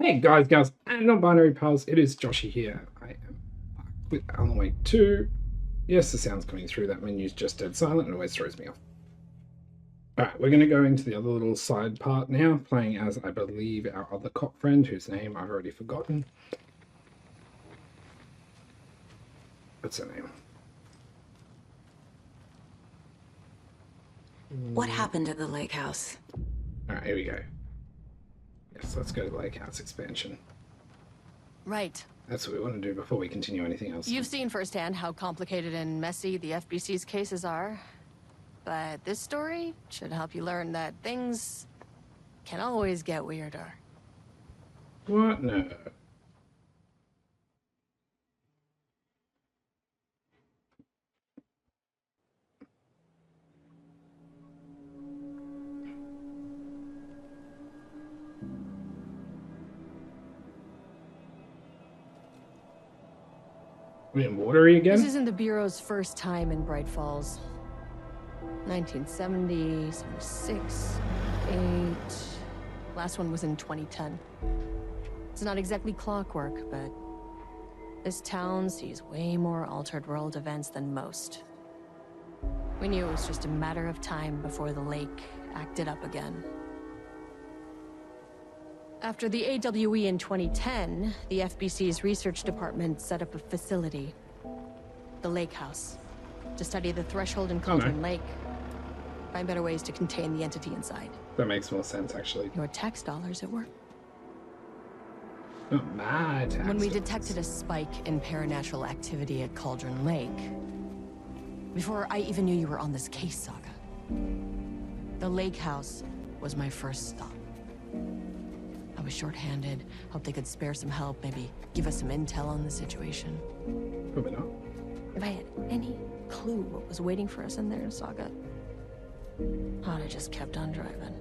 Hey guys, gals, and non-binary pals, it is Joshy here. I am back with Alan Wake 2. Yes, the sound's coming through. That menu's just dead silent and always throws me off. Alright, we're going to go into the other little side part now, playing as, I believe, our other cop friend, whose name I've already forgotten. What's her name? What happened at the lake house? Alright, here we go. Yes, let's go to the Lake House expansion. Right. That's what we want to do before we continue anything else. You've seen firsthand how complicated and messy the FBC's cases are. But this story should help you learn that things can always get weirder. What? No. We in watery again? This isn't the Bureau's first time in Bright Falls. 1970, 76, 8... Last one was in 2010. It's not exactly clockwork, but this town sees way more altered world events than most. We knew it was just a matter of time before the lake acted up again. After the AWE in 2010, the FBC's research department set up a facility, the Lake House, to study the threshold in Cauldron Lake, find better ways to contain the entity inside. That makes more sense, actually. Your tax dollars at work. Not my tax When we dollars. detected a spike in paranatural activity at Cauldron Lake, before I even knew you were on this case, Saga, the Lake House was my first stop. I was short-handed, hoped they could spare some help, maybe give us some intel on the situation. Probably not. If I had any clue what was waiting for us in there, Saga, I'd have just kept on driving.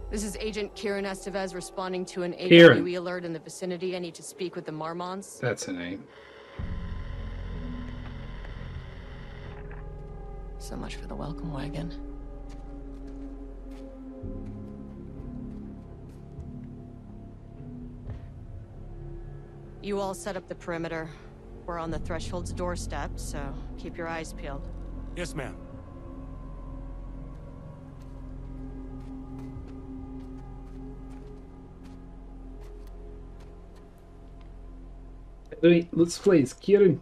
This is Agent Kieran Estevez responding to an AWE alert in the vicinity. I need to speak with the Marmons. That's her name. So much for the welcome wagon. You all set up the perimeter. We're on the threshold's doorstep, so keep your eyes peeled. Yes, ma'am. Wait, let's please, Kieran.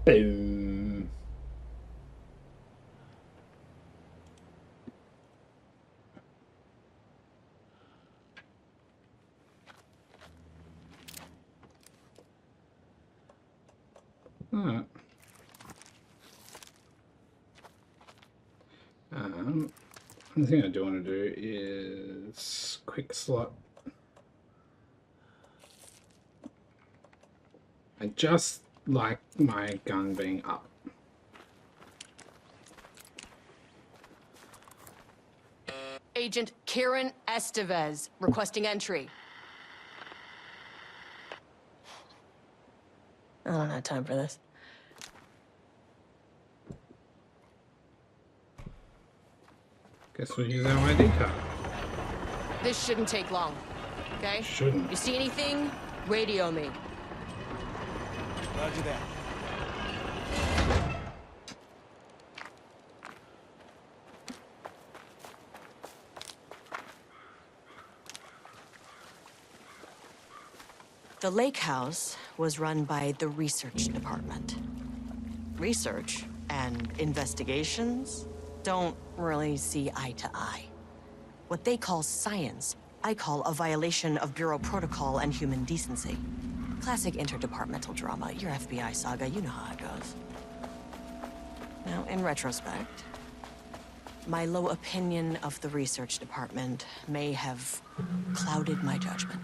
Boom. Alright. The thing I do want to do is quick slot. I just like my gun being up. Agent Kieran Estevez, requesting entry. I don't have time for this. Guess we'll use our ID card. This shouldn't take long, okay? Shouldn't. You see anything? Radio me. Roger that. The lake house was run by the research department. Research and investigations don't really see eye to eye. What they call science, I call a violation of Bureau protocol and human decency. Classic interdepartmental drama. Your FBI saga, you know how it goes. Now, in retrospect, my low opinion of the research department may have clouded my judgment.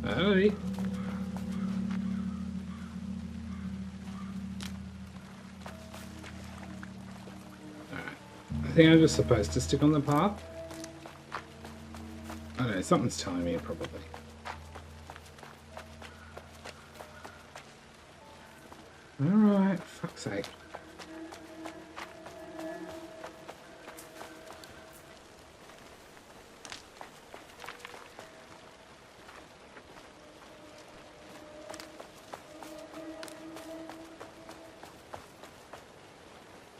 Alright. think I'm just supposed to stick on the path. I don't know, something's telling me probably. Alright, fuck's sake.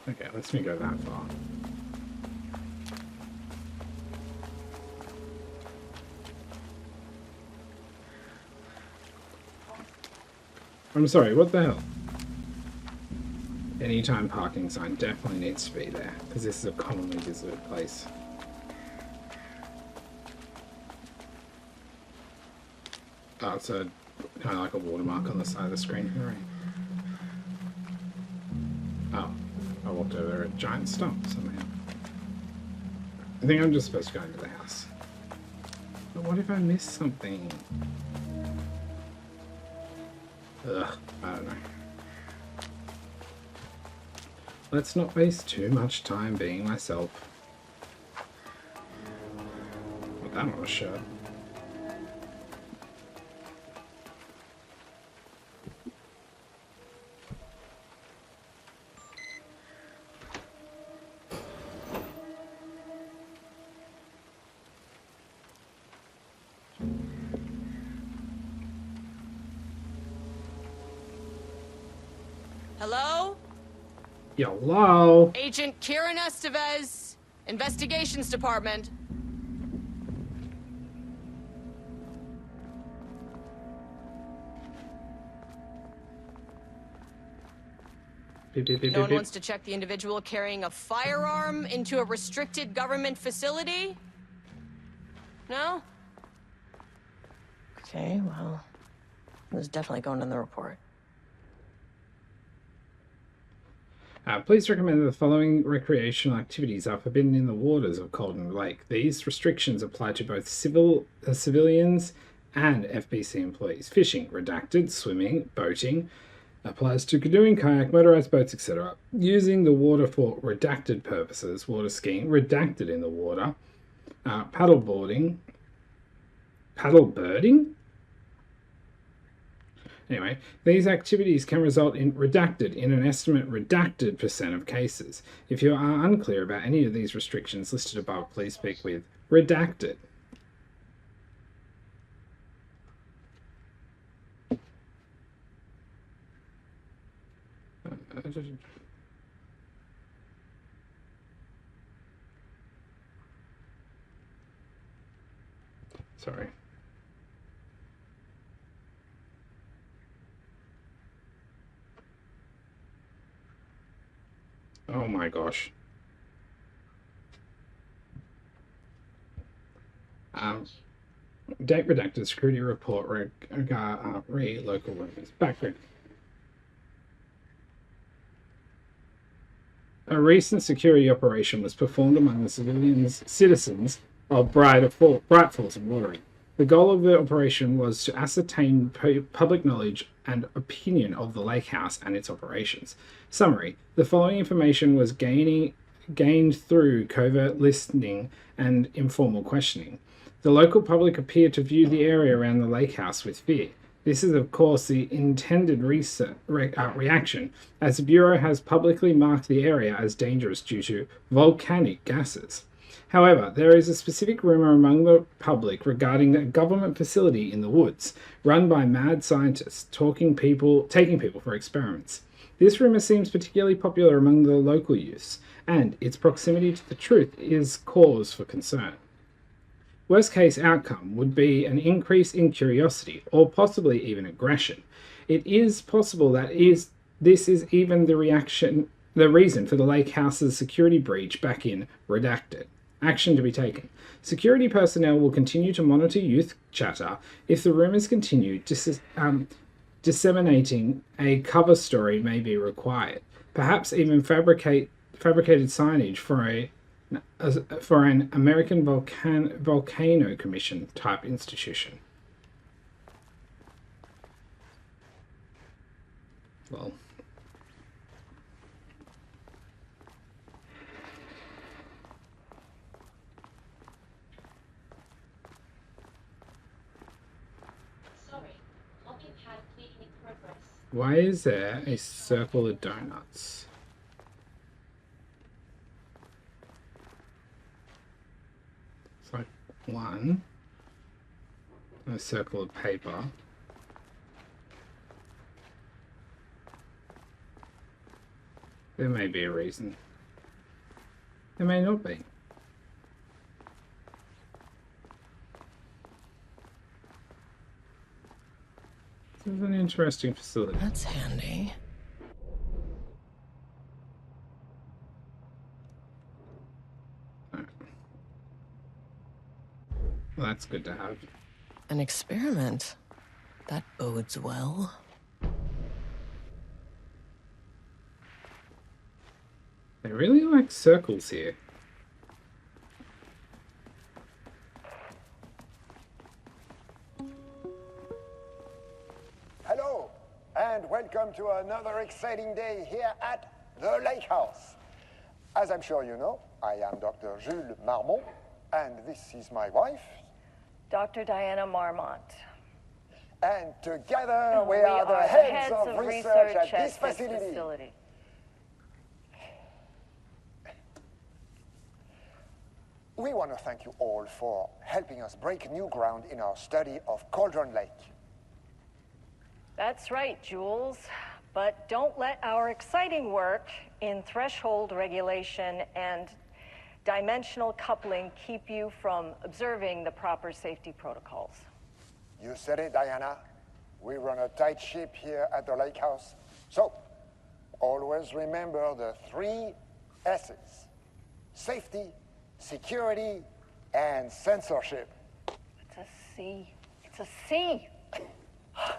Okay, let's me go that far. I'm sorry, what the hell? Anytime parking sign definitely needs to be there, because this is a commonly visited place. Oh, it's a kind of like a watermark on the side of the screen here, right? Oh, I walked over a giant stump somehow. I think I'm just supposed to go into the house. But what if I miss something? Ugh, I don't know. Let's not waste too much time being myself. Put that on a shirt. Hello? Hello? Agent Kieran Estevez, Investigations Department. Beep, beep, beep, No one beep, wants to check the individual carrying a firearm into a restricted government facility? No? Okay, well, this is definitely going in the report. Please recommend that the following recreational activities are forbidden in the waters of Colden Lake. These restrictions apply to both civilians and FBC employees. Fishing, redacted. Swimming, boating, applies to canoeing, kayak, motorized boats, etc. Using the water for redacted purposes. Water skiing, redacted in the water. Paddle birding. Anyway, these activities can result in redacted in an estimate redacted % of cases. If you are unclear about any of these restrictions listed above, please speak with redacted. Sorry. Oh my gosh. Date redacted security report re local rumors. Background. A recent security operation was performed among the citizens of Bright Falls and Watering. The goal of the operation was to ascertain public knowledge and opinion of the lake house and its operations. Summary: the following information was gained through covert listening and informal questioning. The local public appeared to view the area around the lake house with fear. This is, of course, the intended reaction, as the Bureau has publicly marked the area as dangerous due to volcanic gases. However, there is a specific rumor among the public regarding a government facility in the woods, run by mad scientists taking people for experiments. This rumor seems particularly popular among the local youths, and its proximity to the truth is cause for concern. Worst case outcome would be an increase in curiosity, or possibly even aggression. It is possible that this is even the reason for the lake house's security breach back in redacted. Action to be taken. Security personnel will continue to monitor youth chatter. If the rumors continue, disseminating a cover story may be required. Perhaps even fabricated signage for an American Volcano Commission type institution. Well, Why is there a circle of donuts? It's like one. A circle of paper. There may be a reason. There may not be. This is an interesting facility. That's handy. Right. Well, that's good to have. An experiment. That bodes well. They really like circles here. Hello, and welcome to another exciting day here at the Lake House. As I'm sure you know, I am Dr. Jules Marmont, and this is my wife. Dr. Diana Marmont. And together we are the heads of research at this facility. We want to thank you all for helping us break new ground in our study of Cauldron Lake. That's right, Jules. But don't let our exciting work in threshold regulation and dimensional coupling keep you from observing the proper safety protocols. You said it, Diana. We run a tight ship here at the Lake House. So, always remember the 3 S's. Safety, security, and censorship. It's a C. It's a C.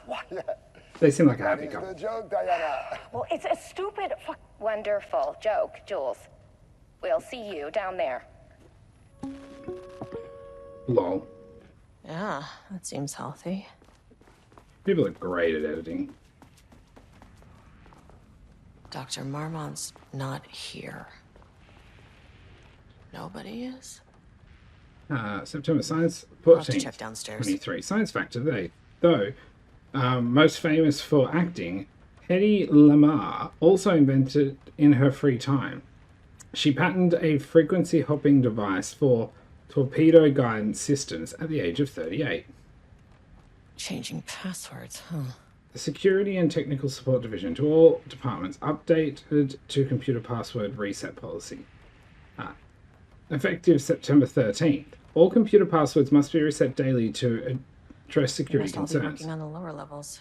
What? They seem like a That happy is couple. the joke, Diana. Well, it's a stupid fuck. Wonderful joke, Jules. We'll see you down there. Lol. Yeah, that seems healthy. People are great at editing. Dr. Marmont's not here. Nobody is? September Science I'll have to 14th, check downstairs. 23. Science fact today. Though, most famous for acting, Hedy Lamarr also invented in her free time. She patented a frequency hopping device for torpedo guidance systems at the age of 38. Changing passwords, huh? The Security and Technical Support Division to all departments updated to computer password reset policy. Effective September 13th, all computer passwords must be reset daily to address security Must all be concerns. working on the lower levels.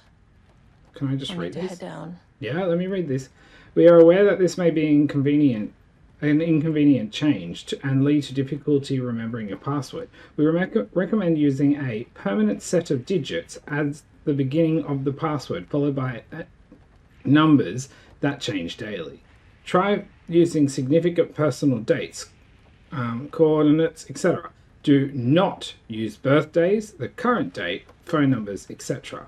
Can I just I read need to this? head down. Yeah, let me read this. We are aware that this may be an inconvenient change and lead to difficulty remembering your password. We recommend using a permanent set of digits as the beginning of the password, followed by numbers that change daily. Try using significant personal dates, coordinates, etc. Do not use birthdays, the current date, phone numbers, etc.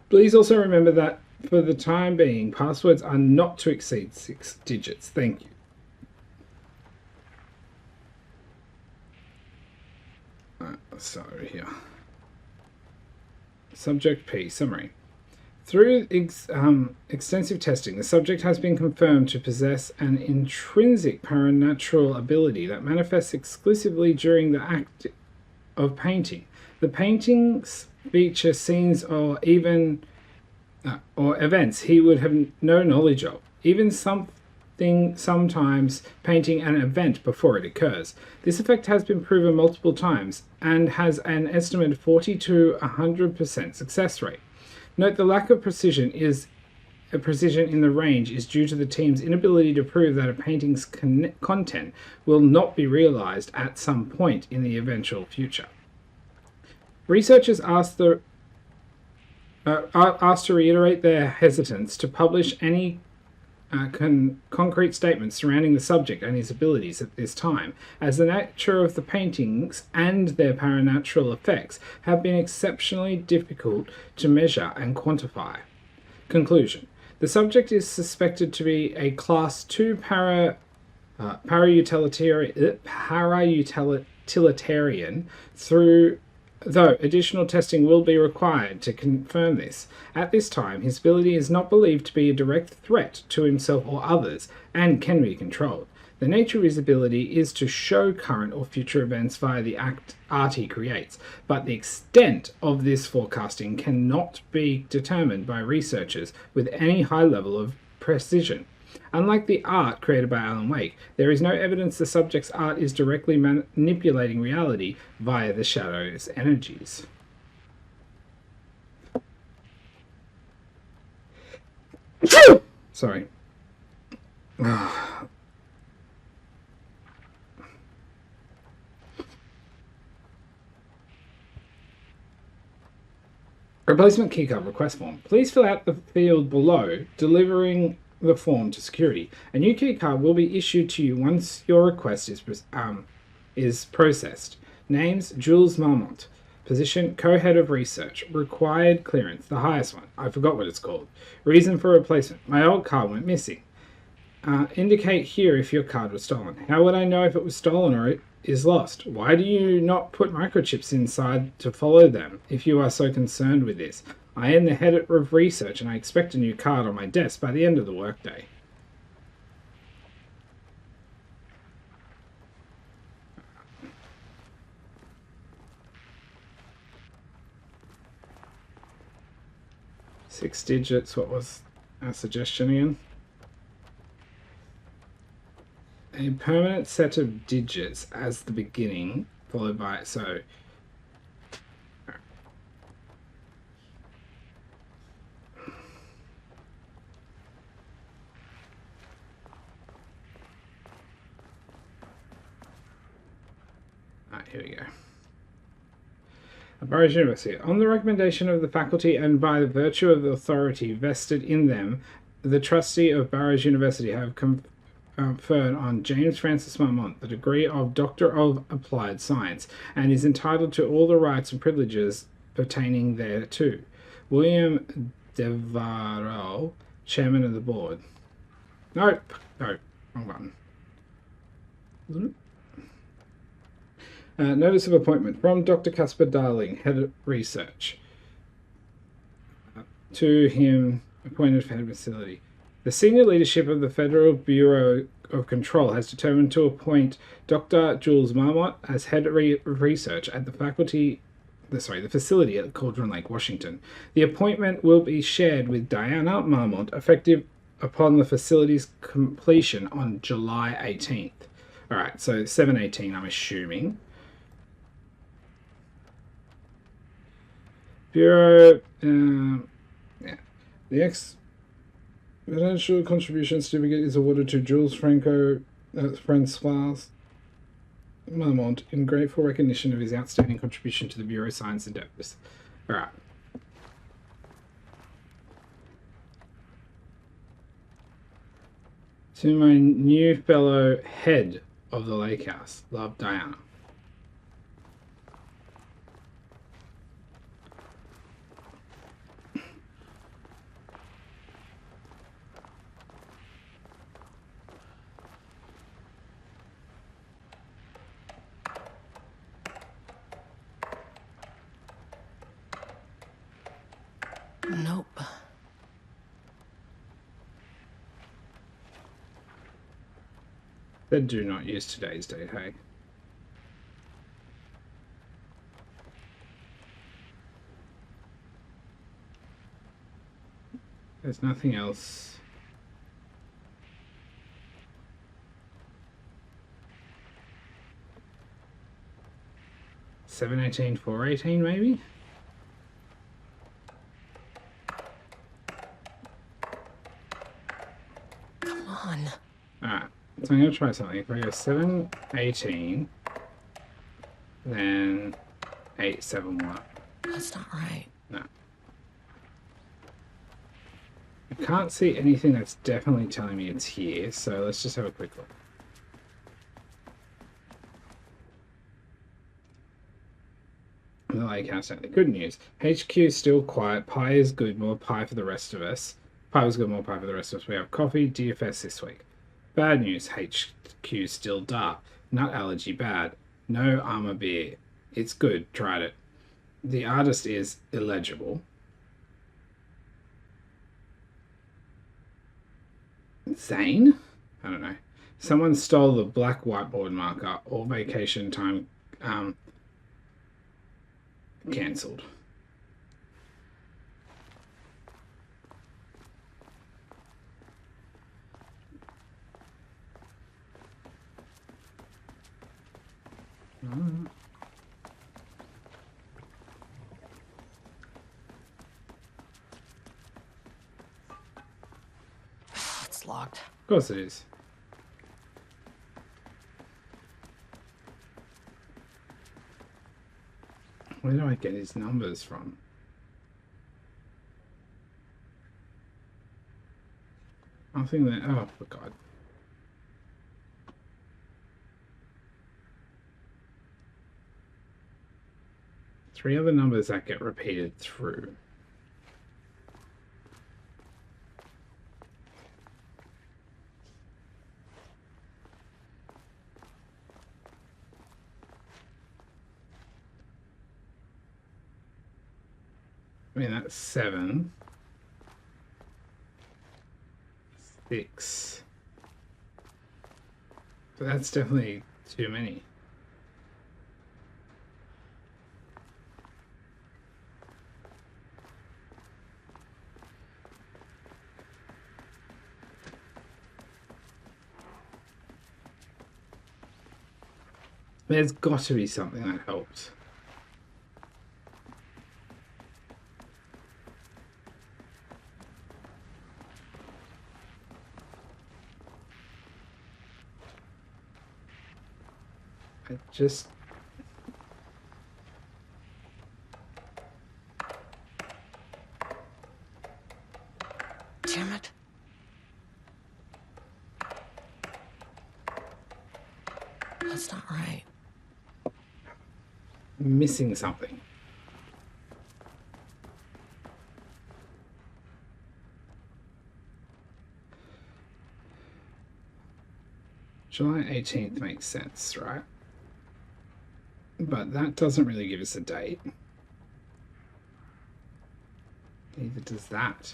Please also remember that for the time being, passwords are not to exceed 6 digits. Thank you. So here. Subject P, summary. Through extensive testing, the subject has been confirmed to possess an intrinsic paranatural ability that manifests exclusively during the act of painting. The paintings feature scenes or events he would have no knowledge of, even sometimes painting an event before it occurs. This effect has been proven multiple times and has an estimated 40 to 100% success rate. Note the lack of precision in the range is due to the team's inability to prove that a painting's content will not be realized at some point in the eventual future. Researchers asked to reiterate their hesitance to publish any concrete statements surrounding the subject and his abilities at this time, as the nature of the paintings and their paranatural effects have been exceptionally difficult to measure and quantify. Conclusion. The subject is suspected to be a Class 2 parautilitarian through though additional testing will be required to confirm this. At this time, his ability is not believed to be a direct threat to himself or others, and can be controlled. The nature of his ability is to show current or future events via the art he creates, but the extent of this forecasting cannot be determined by researchers with any high level of precision. Unlike the art created by Alan Wake, there is no evidence the subject's art is directly manipulating reality via the shadow's energies. Sorry. Replacement keycard request form. Please fill out the field below, delivering the form to security. A new keycard will be issued to you once your request is processed. Names: Jules Marmont. Position: co-head of research. Required clearance: the highest one. I forgot what it's called. Reason for replacement: my old card went missing. Indicate here if your card was stolen. How would I know if it was stolen or it is lost? Why do you not put microchips inside to follow them if you are so concerned with this? I am the head of research and I expect a new card on my desk by the end of the workday. Six digits. What was our suggestion again? A permanent set of digits as the beginning, followed by, so here we go. Burroughs University. On the recommendation of the faculty and by the virtue of the authority vested in them, the trustee of Burroughs University have conferred on James Francis Marmont the degree of Doctor of Applied Science, and is entitled to all the rights and privileges pertaining thereto. William Devereux, Chairman of the Board. No, wrong button. Notice of appointment from Dr. Caspar Darling, Head of Research. To him, appointed for head of facility. The senior leadership of the Federal Bureau of Control has determined to appoint Dr. Jules Marmont as head of research at the facility at Cauldron Lake, Washington. The appointment will be shared with Diana Marmont, effective upon the facility's completion on July 18th. All right, so 7/18, I'm assuming. Bureau, yeah. The Financial Contribution Certificate is awarded to Jules Francois Marmont in grateful recognition of his outstanding contribution to the Bureau's science endeavors. All right. To my new fellow head of the Lake House, love, Diana. Nope. They do not use today's date, hey? There's nothing else. $7/18, $4/18 maybe? Come on. Alright, so I'm going to try something. If I go 7/18, then 8/7 what? That's not right. No. I can't see anything that's definitely telling me it's here, so let's just have a quick look. The Lake House. Good news. HQ is still quiet. Pie is good. More pie for the rest of us. Pie was good. More pie for the rest of us. We have coffee. DFS this week. Bad news. HQ still dark. Nut allergy bad. No armor beer. It's good. Tried it. The artist is illegible. Zane? I don't know. Someone stole the black whiteboard marker. All vacation time cancelled. It's locked. Of course it is. Where do I get his numbers from? Nothing that. Oh, for God. Three other numbers that get repeated through. I mean, that's 7. 6. But that's definitely too many. There's got to be something that helps. I just... Damn it. That's not right. missing something. July 18th makes sense, right? But that doesn't really give us a date. Neither does that.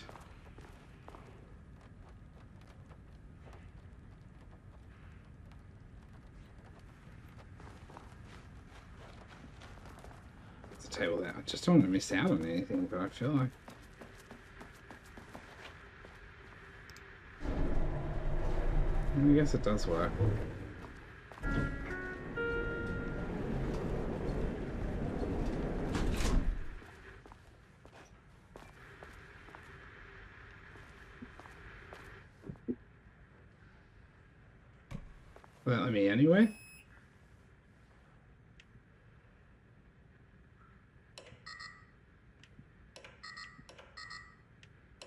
It's a table there. I just don't want to miss out on anything, but I feel like... I guess it does work. Will that let me anyway?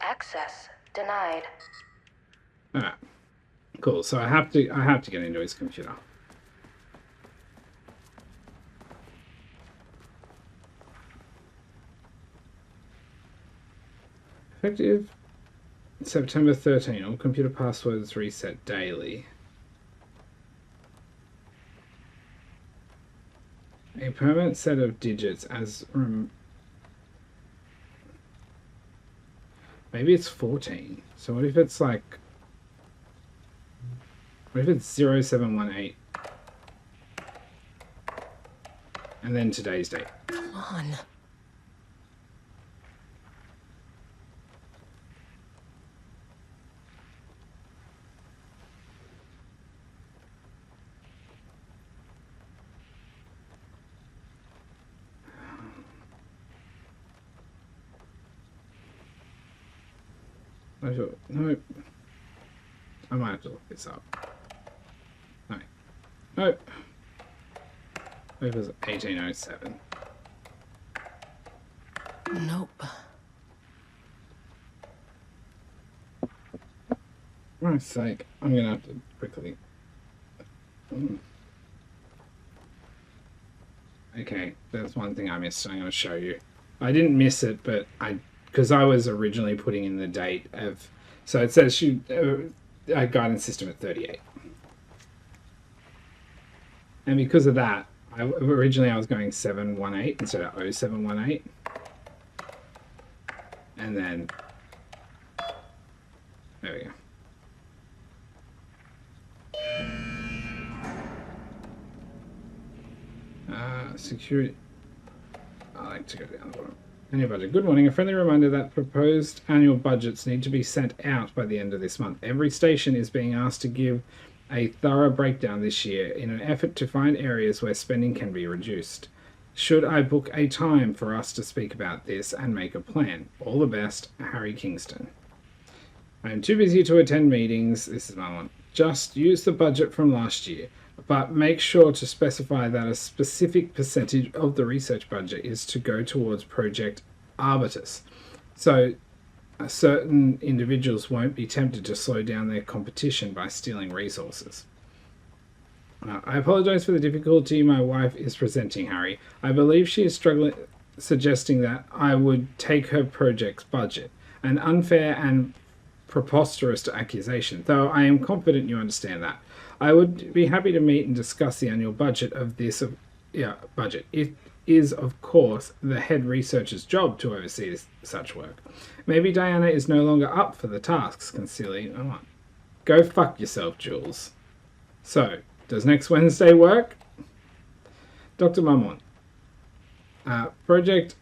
Access denied. Alright. Cool. So I have to get into his computer. Effective September 13. All computer passwords reset daily. A permanent set of digits as maybe it's 14. So what if it's like, what if it's 0718 and then today's date? Come on. No. I might have to look this up. No. No. It was 1807. Nope. For Christ's sake, I'm gonna have to quickly. Okay, that's one thing I missed. I'm gonna show you. I didn't miss it, but because I was originally putting in the date of, so it says guidance system at 38, and because of that, Originally I was going 718 instead of 0718. And then, there we go. Security. I like to go down the bottom. Annual budget. Good morning. A friendly reminder that proposed annual budgets need to be sent out by the end of this month. Every station is being asked to give a thorough breakdown this year in an effort to find areas where spending can be reduced. Should I book a time for us to speak about this and make a plan? All the best, Harry Kingston. I am too busy to attend meetings. This is my one. Just use the budget from last year, but make sure to specify that a specific percentage of the research budget is to go towards Project Arbitus. So certain individuals won't be tempted to slow down their competition by stealing resources. I apologize for the difficulty my wife is presenting, Harry. I believe she is suggesting that I would take her project's budget. An unfair and preposterous accusation, though I am confident you understand that. I would be happy to meet and discuss the annual budget of this budget. It is, of course, the head researcher's job to oversee such work. Maybe Diana is no longer up for the tasks, concealing. Go fuck yourself, Jules. So, does next Wednesday work? Dr. Marmont. Project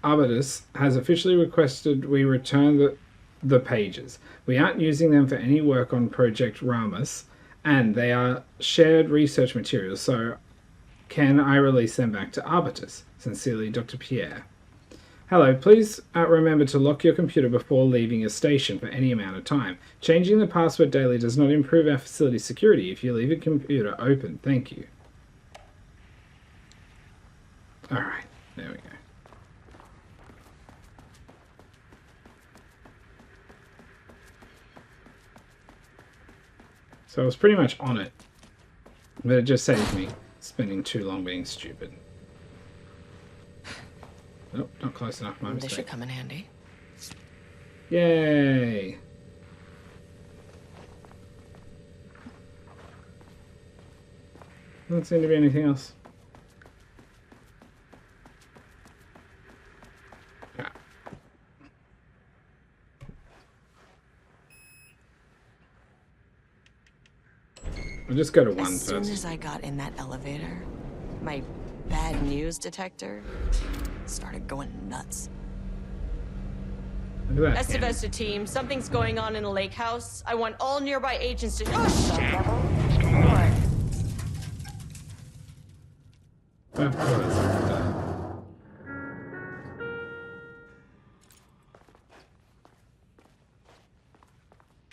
Arbitus has officially requested we return the pages. We aren't using them for any work on Project Ramus, and they are shared research materials, so can I release them back to Arbitus? Sincerely, Dr. Pierre. Hello, please remember to lock your computer before leaving a station for any amount of time. Changing the password daily does not improve our facility security if you leave a computer open. Thank you. Alright, there we go. So I was pretty much on it, but it just saved me spending too long being stupid. Nope, not close enough, my mistake. This should come in handy. Yay! Doesn't seem to be anything else. Yeah. I'll just go to one first. As soon as I got in that elevator, my bad news detector started going nuts. Look at that. Estevesta team, something's going on in the lake house. I want all nearby agents to... Oh, What's going on? Of course.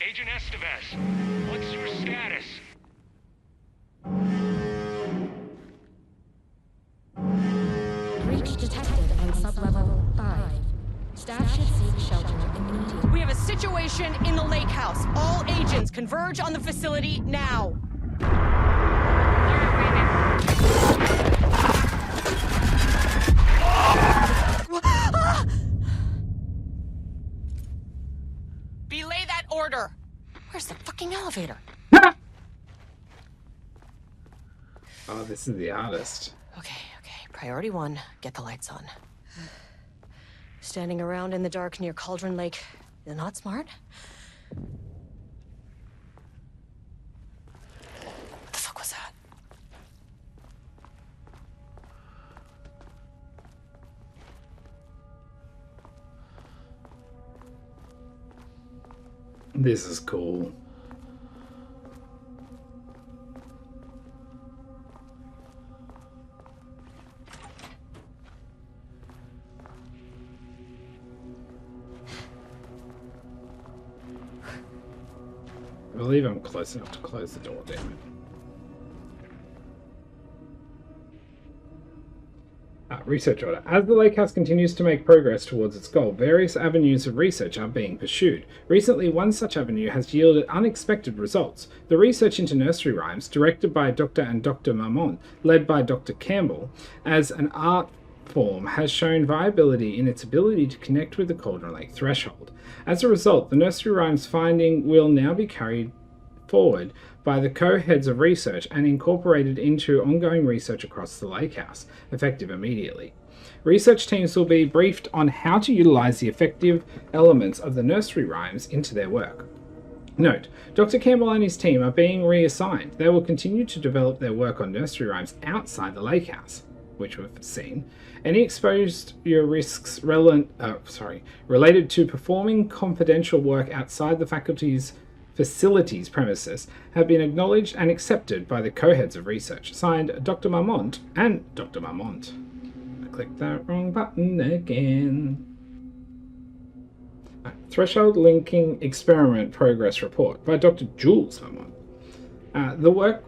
Agent Estevez, what's your status? Breach detected on sublevel 5. Staff should seek shelter immediately. We have a situation in the lake house. All agents converge on the facility now. Belay that order. Where's the fucking elevator? Oh, this is the artist. Okay. Priority 1, get the lights on. Standing around in the dark near Cauldron Lake is not smart. What the fuck was that? This is cool. I believe I'm close enough to close the door, damn it. Research order. As the lake house continues to make progress towards its goal, various avenues of research are being pursued. Recently, one such avenue has yielded unexpected results. The research into nursery rhymes, directed by Dr. and Dr. Marmont, led by Dr. Campbell, as an art form, has shown viability in its ability to connect with the Cauldron Lake threshold. As a result, the nursery rhymes finding will now be carried forward by the co-heads of research and incorporated into ongoing research across the lake house, effective immediately. Research teams will be briefed on how to utilize the effective elements of the nursery rhymes into their work. Note, Dr. Campbell and his team are being reassigned. They will continue to develop their work on nursery rhymes outside the lake house, which we've seen. Any exposed risks related to performing confidential work outside the faculty's facilities premises have been acknowledged and accepted by the co-heads of research. Signed, Dr. Marmont and Dr. Marmont. I clicked that wrong button again. Threshold Linking Experiment Progress Report by Dr. Jules Marmont. The work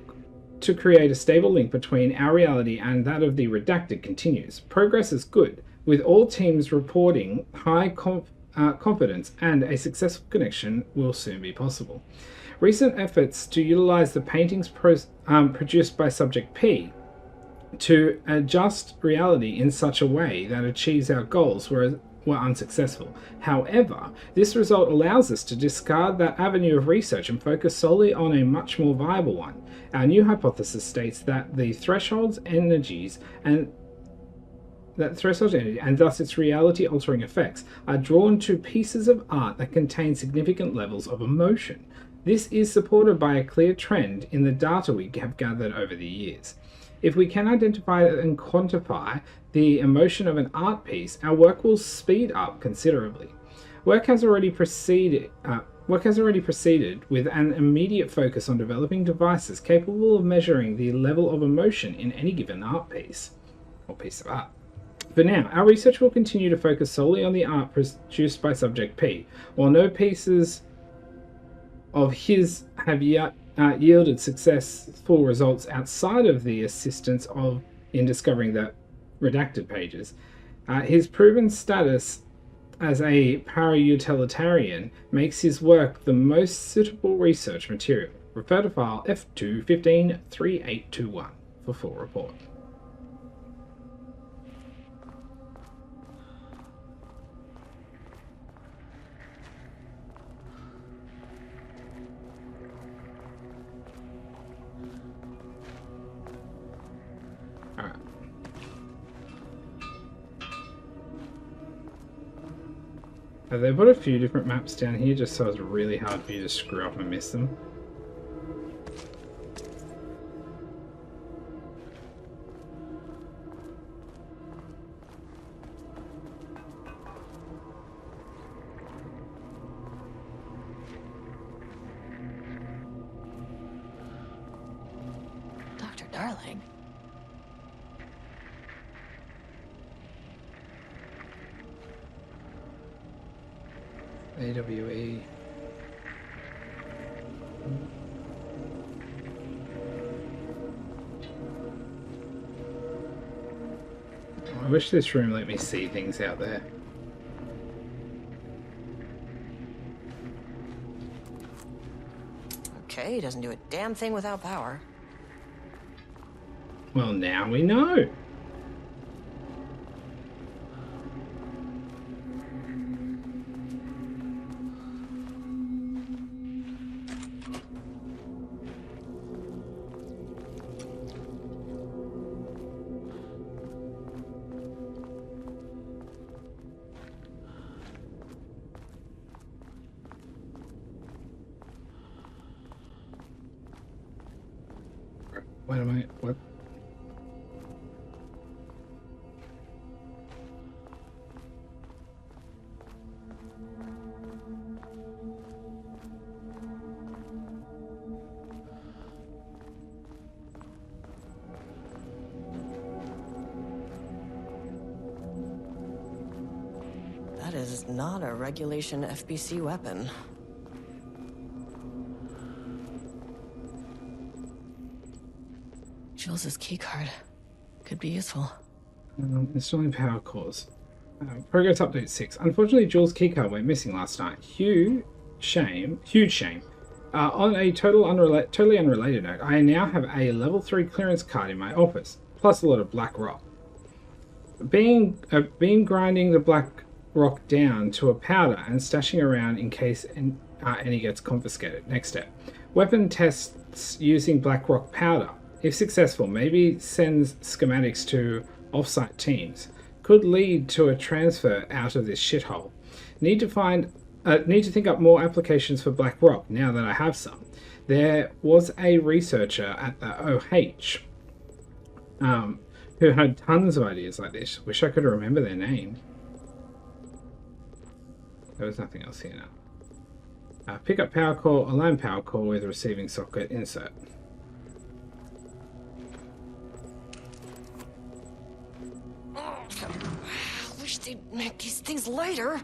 to create a stable link between our reality and that of the redacted continues. Progress is good, with all teams reporting high confidence, and a successful connection will soon be possible. Recent efforts to utilize the paintings produced by Subject P to adjust reality in such a way that achieves our goals were unsuccessful. However, this result allows us to discard that avenue of research and focus solely on a much more viable one. Our new hypothesis states that the threshold's energies and thus its reality-altering effects are drawn to pieces of art that contain significant levels of emotion. This is supported by a clear trend in the data we have gathered over the years. If we can identify and quantify the emotion of an art piece, our work will speed up considerably. Work has already proceeded with an immediate focus on developing devices capable of measuring the level of emotion in any given art piece or piece of art. For now, our research will continue to focus solely on the art produced by Subject P. While no pieces of his have yet yielded successful results outside of the assistance in discovering the redacted pages, his proven status as a para-utilitarian makes his work the most suitable research material. Refer to file F2-15-3821 for full report. Alright. They put a few different maps down here just so it's really hard for you to screw up and miss them. Dr. Darling. AWE. I wish this room let me see things out there. Okay, doesn't do a damn thing without power. Well, now we know. What am I? What? That is not a regulation FBC weapon. Jules's keycard could be useful. Installing power cores. Progress update 6. Unfortunately, Jules' keycard went missing last night. Huge shame. On a totally unrelated note, I now have a level 3 clearance card in my office, plus a lot of black rock. Been grinding the black rock down to a powder and stashing around in case and he gets confiscated. Next step. Weapon tests using black rock powder. If successful, maybe sends schematics to off-site teams. Could lead to a transfer out of this shithole. Need to think up more applications for black rock now that I have some. There was a researcher at the OH who had tons of ideas like this. Wish I could remember their name. There was nothing else here now. Pick up power core, align power core with receiving socket insert. Wish they'd make these things lighter.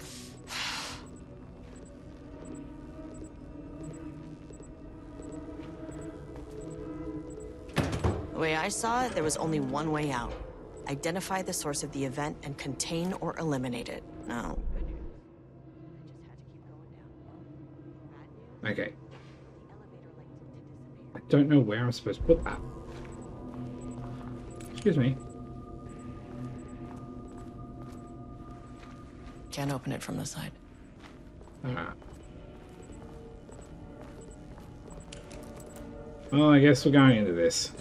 The way I saw it, there was only one way out. Identify the source of the event and contain or eliminate it. No. Okay. I don't know where I'm supposed to put that. Excuse me. Can't open it from the side. Well, I guess we're going into this.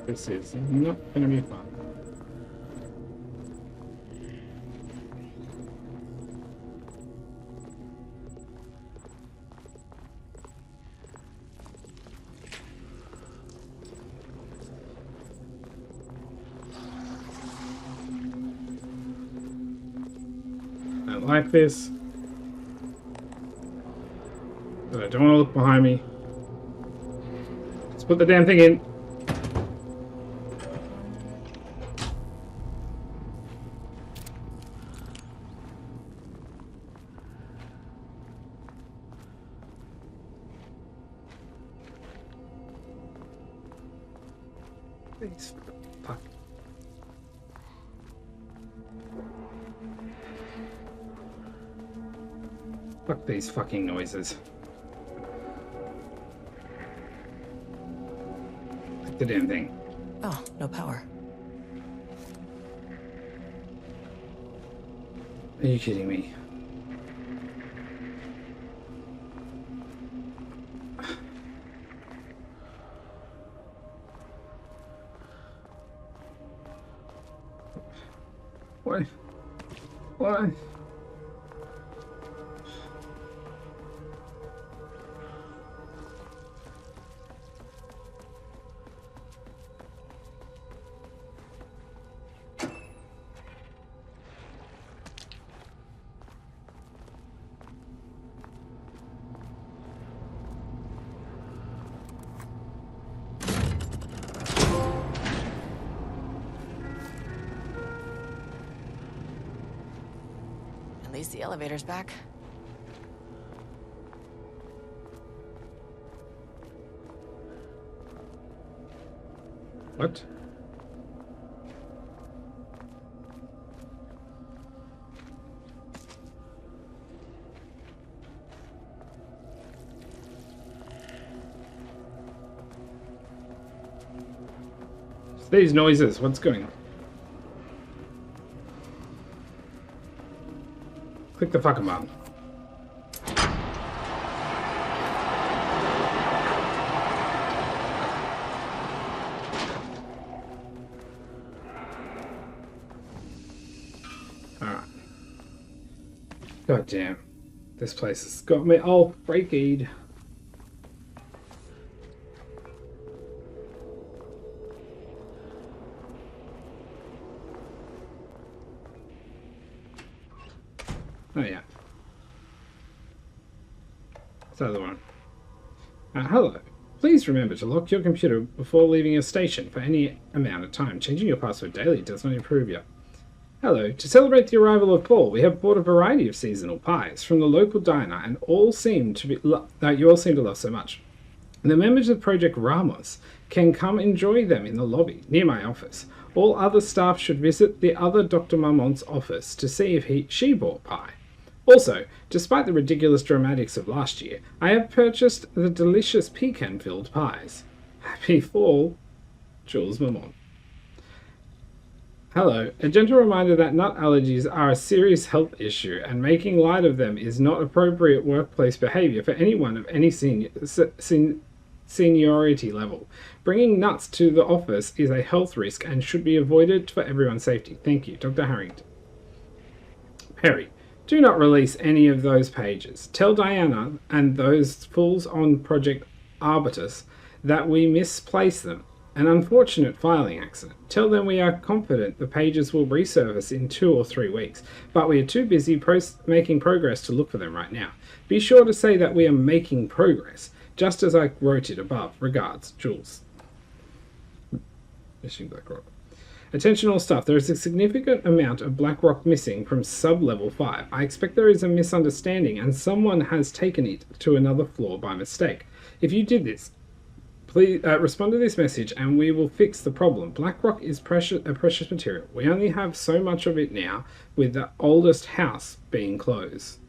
This is not going to be fun. Like this, but I don't want to look behind me. Let's put the damn thing in. Please, fuck. Fuck these fucking noises. Like the damn thing. Oh, no power. Are you kidding me? What? What? At least the elevator's back. What? It's these noises. What's going on? Click the fucking button. Alright. God damn. This place has got me all freakied. Oh yeah. That's the other one. Hello. Please remember to lock your computer before leaving your station for any amount of time. Changing your password daily does not improve you. Hello. To celebrate the arrival of fall, we have bought a variety of seasonal pies from the local diner, and all seem to be you all seem to love so much. The members of Project Ramos can come enjoy them in the lobby near my office. All other staff should visit the other Dr. Marmont's office to see if she bought pie. Also, despite the ridiculous dramatics of last year, I have purchased the delicious pecan-filled pies. Happy fall, Jules Marmont. Hello. A gentle reminder that nut allergies are a serious health issue, and making light of them is not appropriate workplace behavior for anyone of any seniority level. Bringing nuts to the office is a health risk and should be avoided for everyone's safety. Thank you, Dr. Harrington. Perry. Do not release any of those pages. Tell Diana and those fools on Project Arbitus that we misplaced them. An unfortunate filing accident. Tell them we are confident the pages will resurface in 2 or 3 weeks, but we are too busy making progress to look for them right now. Be sure to say that we are making progress, just as I wrote it above. Regards, Jules. Missing Blackrock. Attention all staff, there is a significant amount of Blackrock missing from sub-level 5. I expect there is a misunderstanding and someone has taken it to another floor by mistake. If you did this, please respond to this message and we will fix the problem. Blackrock is a precious material. We only have so much of it now, with the oldest house being closed.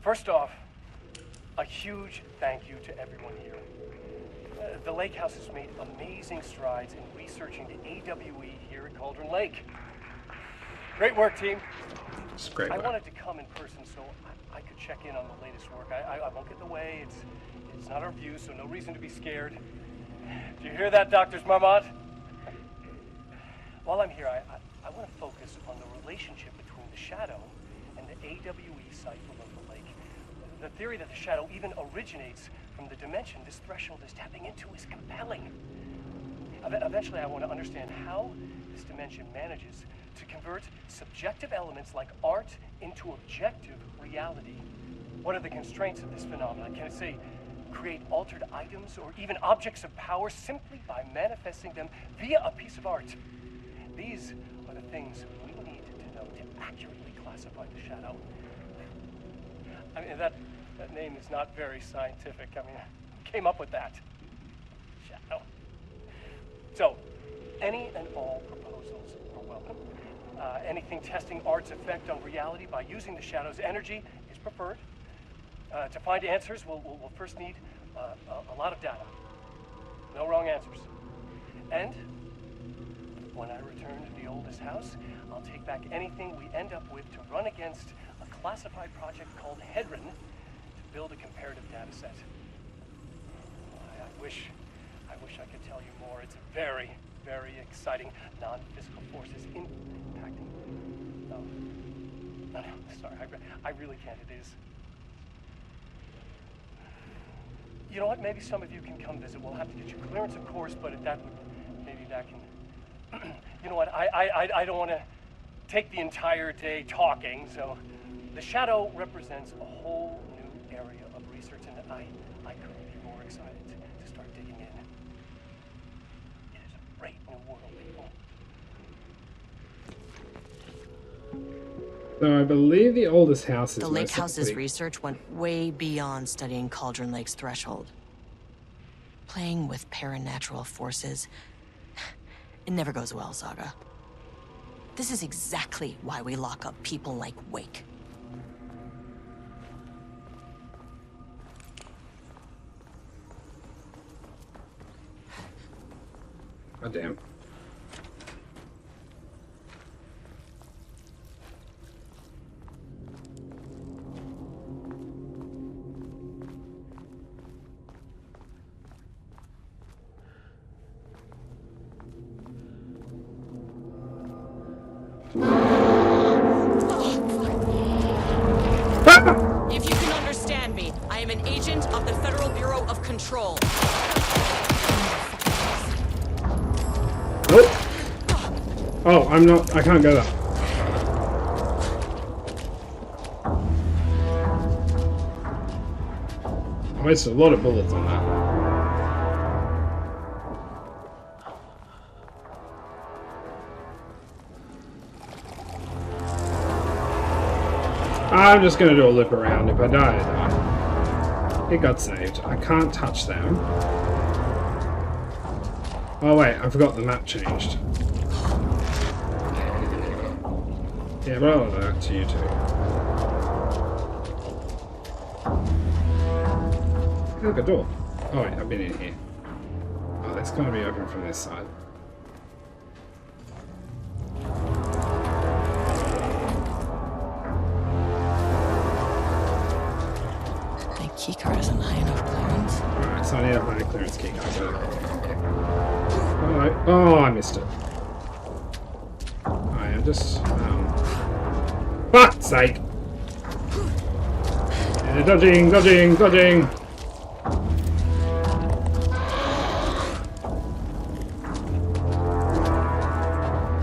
First off, a huge thank you to everyone here. The Lake House has made amazing strides in researching the AWE here at Cauldron Lake. Great work, team. It's great work. I wanted to come in person so I could check in on the latest work. I won't get in the way. It's not our view, so no reason to be scared. Do you hear that, Doctors Marmot? While I'm here, I want to focus on the relationship between the Shadow and the AWE site below the lake. The theory that the Shadow even originates from the dimension this threshold is tapping into is compelling. Eventually, I want to understand how this dimension manages to convert subjective elements like art into objective reality. What are the constraints of this phenomenon? Can it, say, create altered items or even objects of power simply by manifesting them via a piece of art? These are the things we need to know to accurately classify the Shadow. I mean, that name is not very scientific. I mean, I came up with that. Shadow. So, any and all proposals are welcome. Anything testing art's effect on reality by using the Shadow's energy is preferred. To find answers, we'll first need a lot of data. No wrong answers. And when I return to the oldest house, I'll take back anything we end up with to run against a classified project called Hedron to build a comparative data set. I wish I could tell you more. It's very, very exciting. Non-physical forces impacting. No, sorry, I really can't. It is. You know what? Maybe some of you can come visit. We'll have to get you clearance, of course, but if that would, maybe that can. You know what? I don't want to take the entire day talking. So, the Shadow represents a whole new area of research, and I couldn't be more excited to start digging in. It is a great new world, people. So I believe the oldest house is The Lake House's research went way beyond studying Cauldron Lake's threshold. Playing with paranatural forces, it never goes well, Saga. This is exactly why we lock up people like Wake. Oh, damn. If you can understand me, I am an agent of the Federal Bureau of Control. Nope. Oh, I'm not. I can't go there. I wasted a lot of bullets on that. I'm just gonna do a loop around. If I die, I die. It got saved. I can't touch them. Oh wait, I forgot the map changed. Yeah, but I'll do that to you too. Look, a door. Oh wait, I've been in here. Oh, that's going to be open from this side. My keycard isn't high enough clearance. Alright, so I need a high clearance keycard. Okay. Oh, I missed it. I just... fuck's sake! Yeah, dodging, dodging, dodging!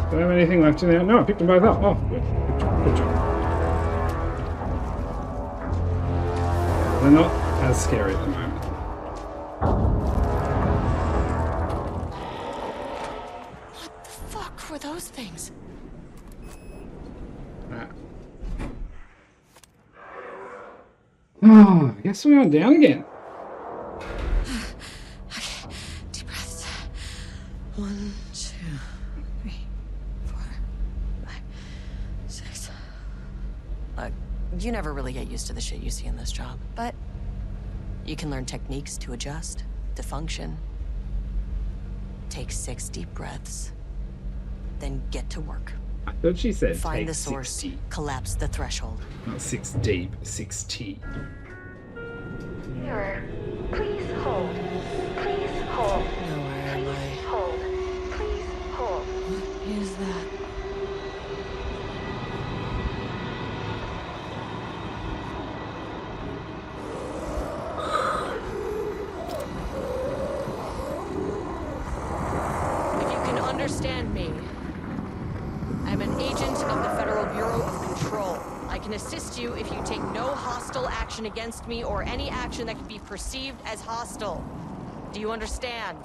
Do I have anything left in there? No, I picked them both up. Oh, good. Good job. They're not as scary at the moment. What the fuck were those things? Right. Oh, I guess we are down again. Okay, deep breaths. 1, 2, 3, 4, 5, 6. Look, you never really get used to the shit you see in this job, but you can learn techniques to adjust, to function. Take 6 deep breaths, then get to work. I thought she said Find take the source, 60. collapse the threshold. Not 6 deep, 6T. Mirror, please hold. Please hold. No, where am I? Please hold. Please hold. What is that? If you can understand me, I'm an agent of the Federal Bureau of Control. I can assist you if you take no hostile action against me or any action that could be perceived as hostile. Do you understand?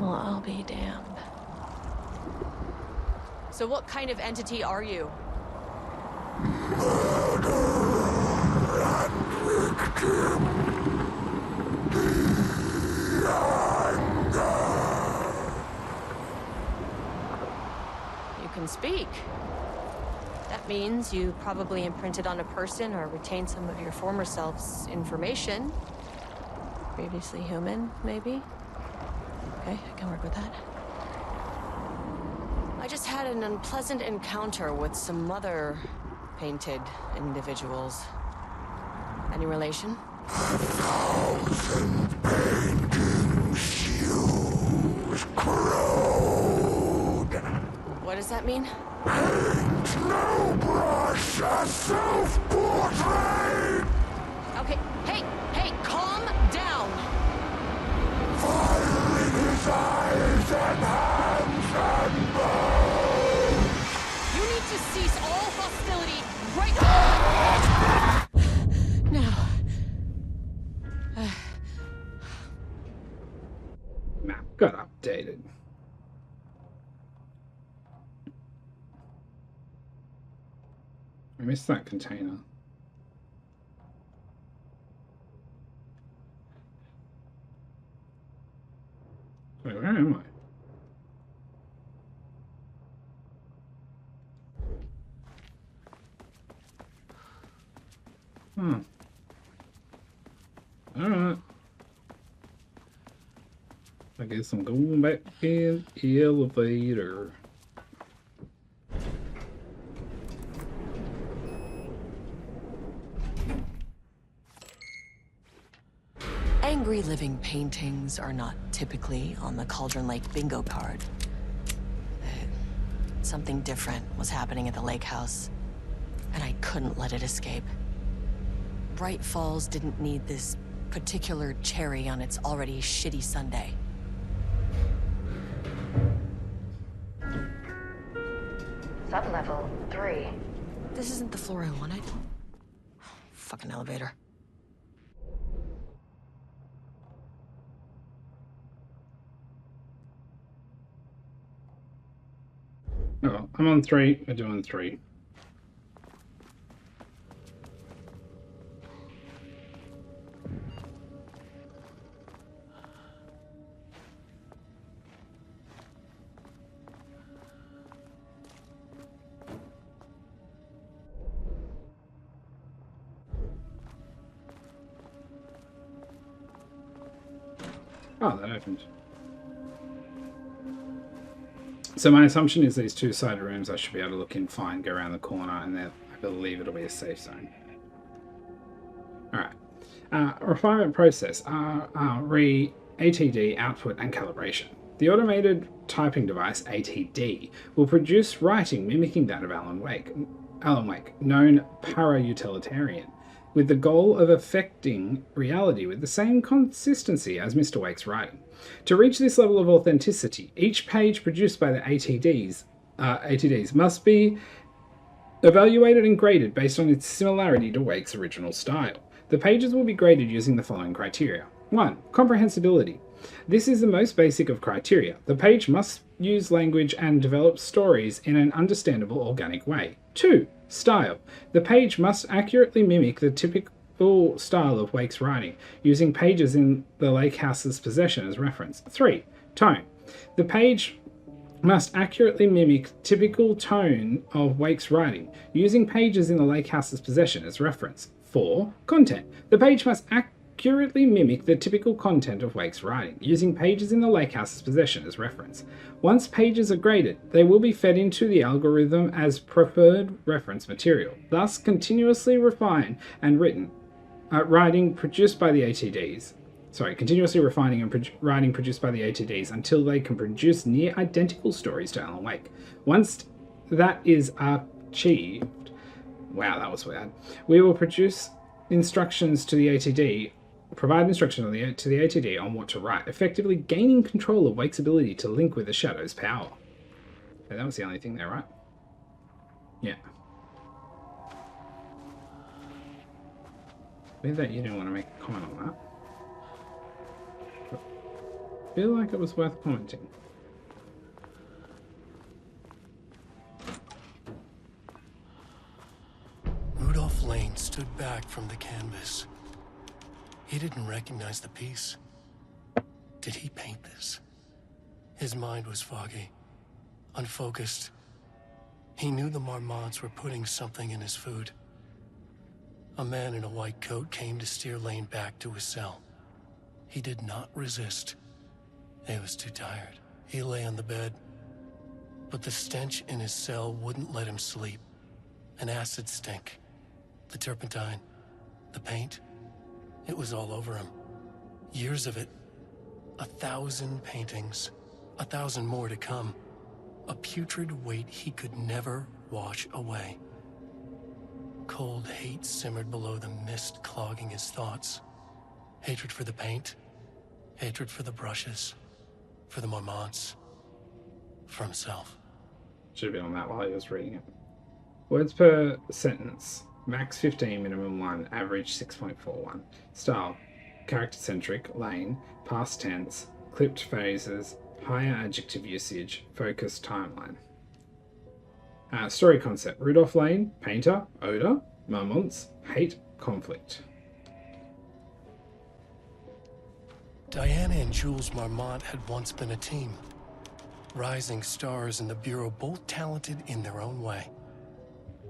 Well, I'll be damned. So what kind of entity are you? You can speak. That means you probably imprinted on a person or retained some of your former self's information. Previously human, maybe? Okay, I can work with that. I just had an unpleasant encounter with some other painted individuals. Any relation? 1,000 painting shoes corrode. What does that mean? Paint no brush a self-portrait. Okay, hey, calm down! Firing his eyes and hands and bones. You need to cease all hostility right now! Map got updated. I missed that container. Wait, where am I? Alright. I guess I'm going back in the elevator. Angry living paintings are not typically on the Cauldron Lake bingo card. Something different was happening at the lake house, and I couldn't let it escape. Bright Falls didn't need this particular cherry on its already shitty sundae. Sublevel 3. This isn't the floor I wanted. Fucking elevator. Oh, I'm on 3. We're doing 3. Oh, that opened. So my assumption is these two-sided rooms I should be able to look in fine, go around the corner, and then I believe it'll be a safe zone. Alright. Refinement process. ATD output and calibration. The automated typing device, ATD, will produce writing mimicking that of Alan Wake, known para-utilitarian, with the goal of affecting reality with the same consistency as Mr. Wake's writing. To reach this level of authenticity, each page produced by the ATDs must be evaluated and graded based on its similarity to Wake's original style. The pages will be graded using the following criteria. 1. Comprehensibility. This is the most basic of criteria. The page must use language and develop stories in an understandable, organic way. 2. Style. The page must accurately mimic the typical style of Wake's writing, using pages in the Lake House's possession as reference. 3. Tone. The page must accurately mimic typical tone of Wake's writing, using pages in the Lake House's possession as reference. 4. Content. The page must accurately mimic the typical content of Wake's writing, using pages in the Lake House's possession as reference. Once pages are graded, they will be fed into the algorithm as preferred reference material, thus continuously refined and writing produced by the ATDs. Continuously refining and writing produced by the ATDs until they can produce near identical stories to Alan Wake. Once that is achieved, wow, that was weird. We will produce instructions to the ATD, provide instructions to the ATD on what to write, effectively gaining control of Wake's ability to link with the Shadow's power. Okay, that was the only thing there, right? Yeah. Weird that you didn't want to make a comment on that. I feel like it was worth commenting. Rudolph Lane stood back from the canvas. He didn't recognize the piece. Did he paint this? His mind was foggy, unfocused. He knew the Marmots were putting something in his food. A man in a white coat came to steer Lane back to his cell. He did not resist. He was too tired. He lay on the bed, but the stench in his cell wouldn't let him sleep. An acid stink. The turpentine. The paint. It was all over him. Years of it. 1,000 paintings. 1,000 more to come. A putrid weight he could never wash away. Cold hate simmered below the mist clogging his thoughts. Hatred for the paint. Hatred for the brushes. For the Marmots. For himself. Should have been on that while he was reading it. Words per sentence. Max 15, minimum 1, average 6.41. Style. Character-centric, Lane, past tense, clipped phrases, higher adjective usage, focused timeline. Story concept. Rudolph Lane, painter, odor, Marmots, hate, conflict. Diana and Jules Marmont had once been a team. Rising stars in the Bureau, both talented in their own way.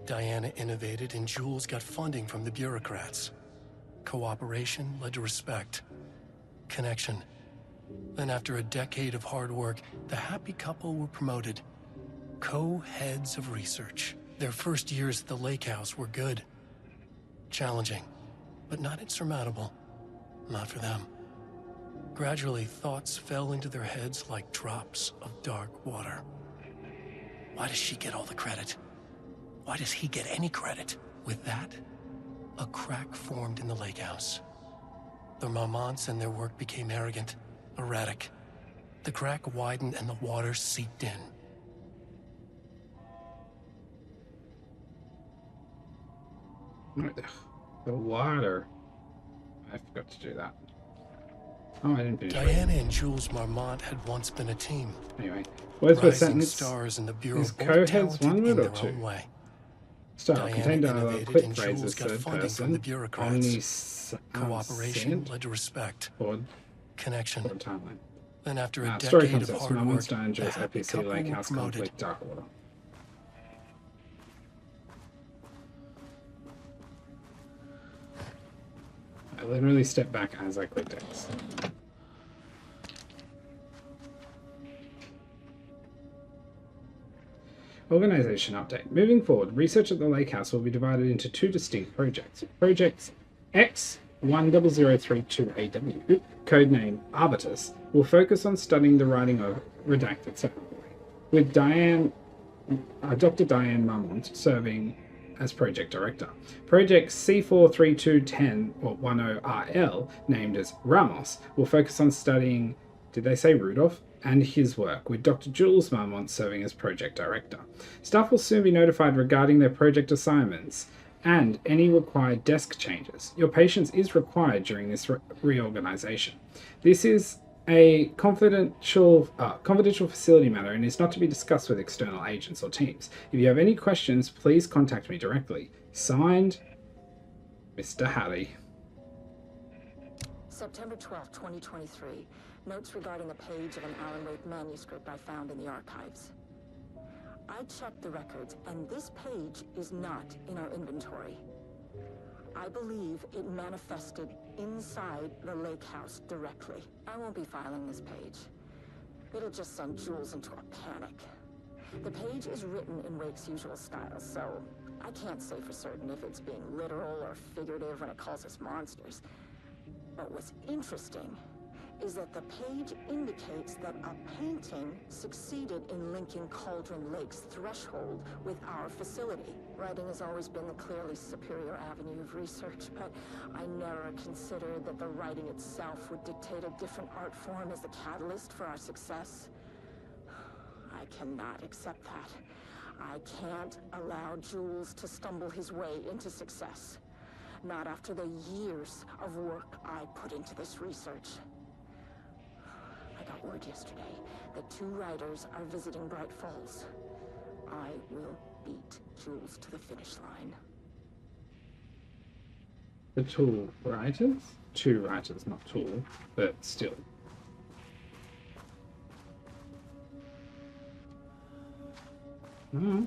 Diana innovated and Jules got funding from the bureaucrats. Cooperation led to respect. Connection. Then after a decade of hard work, the happy couple were promoted. Co-heads of research. Their first years at the lake house were good. Challenging, but not insurmountable. Not for them. Gradually, thoughts fell into their heads like drops of dark water. Why does she get all the credit? Why does he get any credit? With that, a crack formed in the lake house. The Marmonts and their work became arrogant, erratic. The crack widened and the water seeped in. The water. I forgot to do that. Oh, I didn't finish. Diana and Jules Marmont had once been a team. Anyway, words per sentence. Stars in the Bureau, is co-heads one word or two? Way. Style contained clip phrases, got third funding person, from the bureaucrats. Cooperation led to respect. Forward, connection. forward timeline. Then after a Story decade of concepts. hard Marmots, work, Angels, the happy APC, couple Lake were House, promoted. Conflict, Dark Order. I literally stepped back as I clicked X. Organization update. Moving forward, research at the lake house will be divided into two distinct projects. Projects X10032AW, codename Arbitus, will focus on studying the writing of redacted certificate, with Dr. Diane Marmont serving as project director. Project C43210 or 10RL, named as Ramos, will focus on studying, did they say Rudolph? And his work, with Dr. Jules Marmont serving as project director. Staff will soon be notified regarding their project assignments and any required desk changes. Your patience is required during this reorganization. This is a confidential facility matter and is not to be discussed with external agents or teams. If you have any questions, please contact me directly. Signed, Mr. Hattie. September 12, 2023. Notes regarding a page of an Alan Wake manuscript I found in the archives. I checked the records, and this page is not in our inventory. I believe it manifested inside the lake house directly. I won't be filing this page. It'll just send Jules into a panic. The page is written in Wake's usual style, so I can't say for certain if it's being literal or figurative when it calls us monsters. But what's interesting is that the page indicates that a painting succeeded in linking Cauldron Lake's threshold with our facility. Writing has always been the clearly superior avenue of research, but I never considered that the writing itself would dictate a different art form as the catalyst for our success. I cannot accept that. I can't allow Jules to stumble his way into success. Not after the years of work I put into this research. I got word yesterday that 2 writers are visiting Bright Falls. I will beat Jules to the finish line. The 2 writers? 2 writers, not tool, but still. Mm-hmm.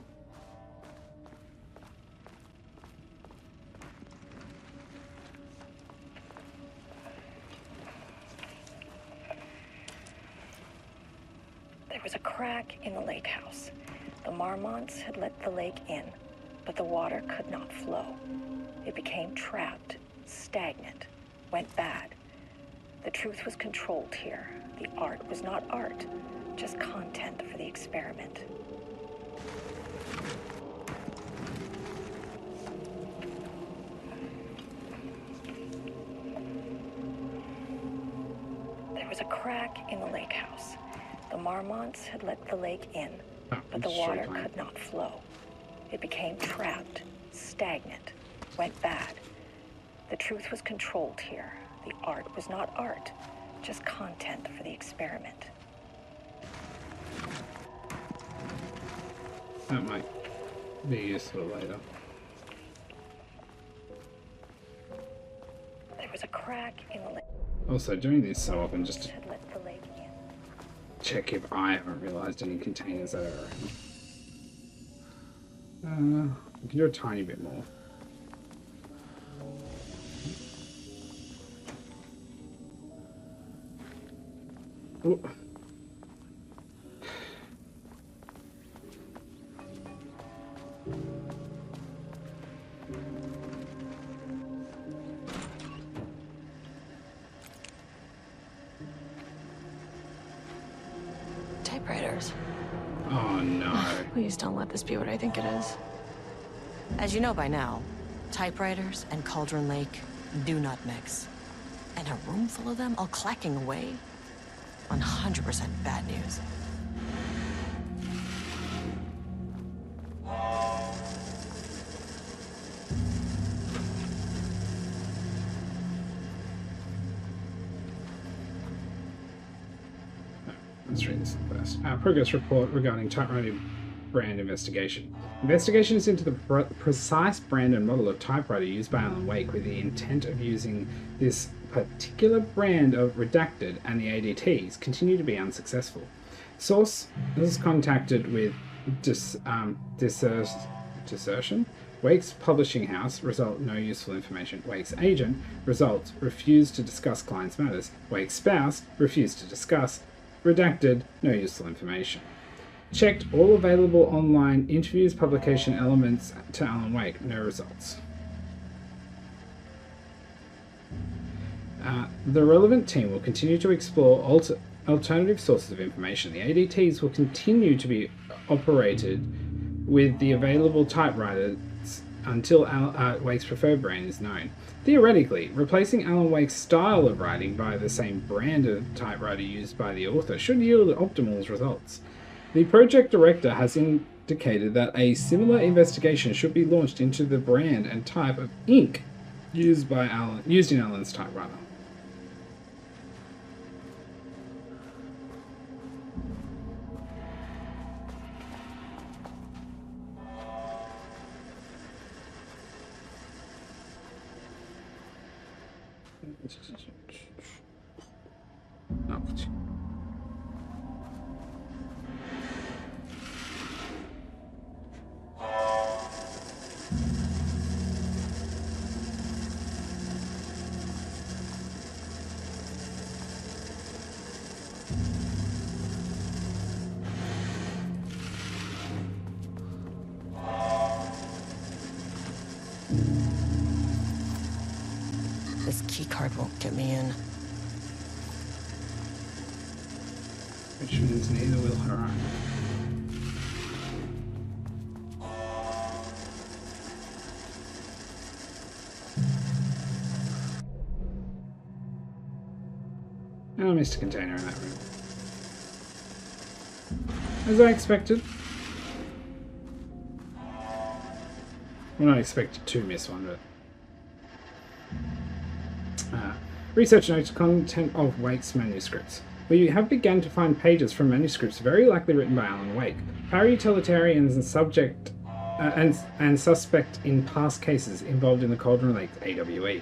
There was a crack in the lake house. The Marmonts had let the lake in, but the water could not flow. It became trapped, stagnant, went bad. The truth was controlled here. The art was not art, just content for the experiment. There was a crack in the lake house. The Marmonts had let the lake in, but the water could not flow. It became trapped, stagnant, went bad. The truth was controlled here. The art was not art, just content for the experiment. That might be useful later. There was a crack in the lake. Also, doing this so often just to Had let the lake in. check if I haven't realised any containers that are around. I can do a tiny bit more. Ooh. Typewriters. Oh no. Please don't let this be what I think it is. As you know by now, typewriters and Cauldron Lake do not mix. And a room full of them all clacking away? 100% bad news. Let's read this first. Progress report regarding typewriter brand investigation. Investigation is into the precise brand and model of typewriter used by Alan Wake with the intent of using this particular brand of redacted, and the ADTs continue to be unsuccessful. Source is contacted with desertion. Wake's publishing house, result no useful information. Wake's agent, results refused to discuss client's matters. Wake's spouse, refused to discuss. Redacted, no useful information. Checked all available online interviews, publication elements to Alan Wake. No results. The relevant team will continue to explore alternative sources of information. The ADTs will continue to be operated with the available typewriters until Wake's preferred brand is known. Theoretically, replacing Alan Wake's style of writing by the same brand of typewriter used by the author should yield optimal results. The project director has indicated that a similar investigation should be launched into the brand and type of ink used in Alan's typewriter. This keycard won't get me in. Which means neither will her own. And I missed a container in that room. As I expected. Well, not expected to miss one, but... research notes content of Wake's manuscripts. We have begun to find pages from manuscripts very likely written by Alan Wake, para-utilitarians and suspect in past cases involved in the Cauldron Lake AWE.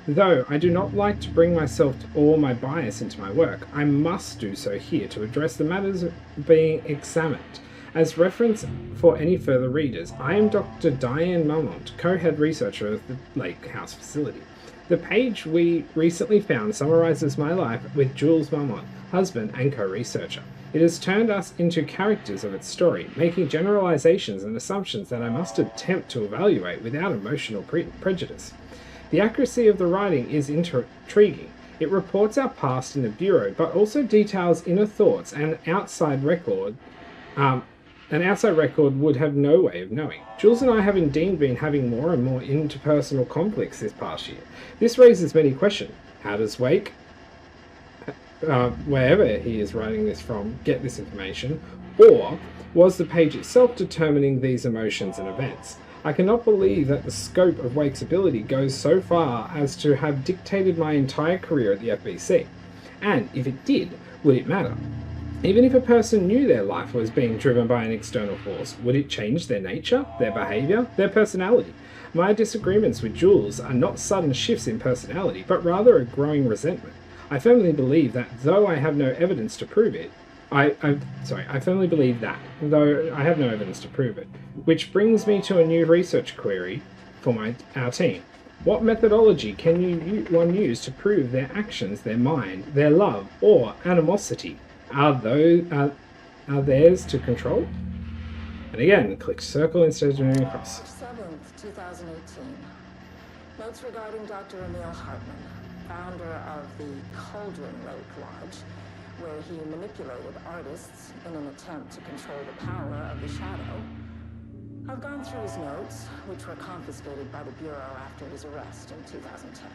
Though I do not like to bring myself or my bias into my work, I must do so here to address the matters being examined. As reference for any further readers, I am Dr. Diane Marmont, co-head researcher of the Lake House facility. The page we recently found summarizes my life with Jules Marmont, husband and co-researcher. It has turned us into characters of its story, making generalizations and assumptions that I must attempt to evaluate without emotional prejudice. The accuracy of the writing is intriguing. It reports our past in the Bureau, but also details inner thoughts and outside record. An outside record would have no way of knowing. Jules and I have indeed been having more and more interpersonal conflicts this past year. This raises many questions. How does Wake, wherever he is writing this from, get this information? Or was the page itself determining these emotions and events? I cannot believe that the scope of Wake's ability goes so far as to have dictated my entire career at the FBC. And if it did, would it matter? Even if a person knew their life was being driven by an external force, would it change their nature, their behavior, their personality? My disagreements with Jules are not sudden shifts in personality, but rather a growing resentment. I firmly believe that, though I have no evidence to prove it, I firmly believe that, though I have no evidence to prove it. Which brings me to a new research query for our team. What methodology can one use to prove their actions, their mind, their love, or animosity are theirs to control? And again, click circle instead of moving across. March 7th, 2018. Notes regarding Dr. Emil Hartman, founder of the Cauldron Lake Lodge, where he manipulated artists in an attempt to control the power of the Shadow. I've gone through his notes, which were confiscated by the Bureau after his arrest in 2010.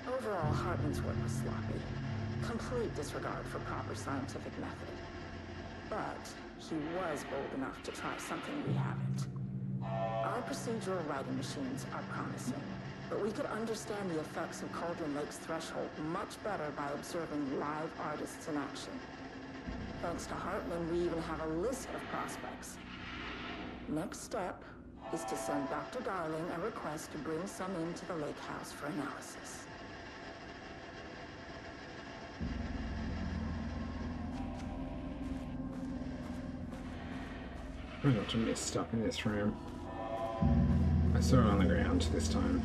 Overall, Hartman's work was sloppy. Complete disregard for proper scientific method. But he was bold enough to try something we haven't. Our procedural writing machines are promising, but we could understand the effects of Cauldron Lake's threshold much better by observing live artists in action. Thanks to Hartman, we even have a list of prospects. Next step is to send Dr. Darling a request to bring some into the lake house for analysis. Try not to miss stuff in this room. I saw it on the ground this time.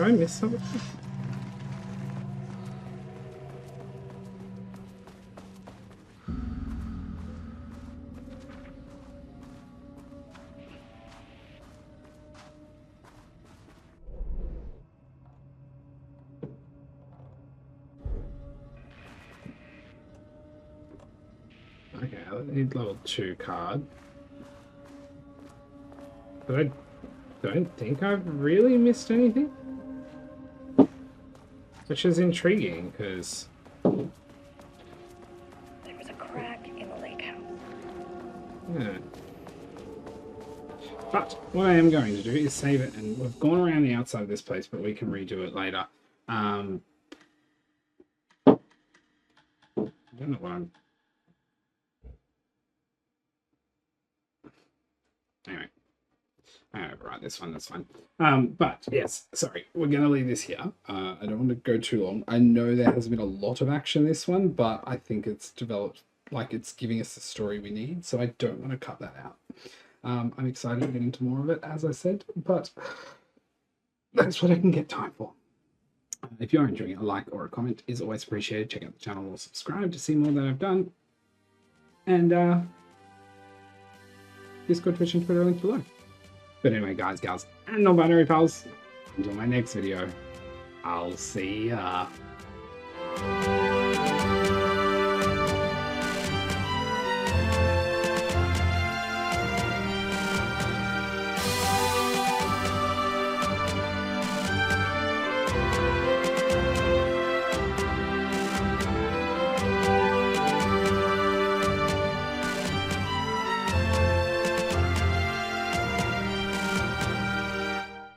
Have I missed something? Okay, I need level 2 card. But I don't think I've really missed anything. Which is intriguing, because... There was a crack in the lake house. Yeah. But what I am going to do is save it, and we've gone around the outside of this place, but we can redo it later. I don't know what I'm... Anyway. Right, this one, that's fine. But yes, sorry, we're going to leave this here. I don't want to go too long. I know there has been a lot of action this one, but I think it's developed, like it's giving us the story we need, so I don't want to cut that out. I'm excited to get into more of it, as I said, but that's what I can get time for. If you're enjoying it, a like or a comment is always appreciated. Check out the channel or subscribe to see more that I've done. And Discord, Twitch, and Twitter links below. But anyway, guys, gals, and non-binary pals, until my next video, I'll see ya.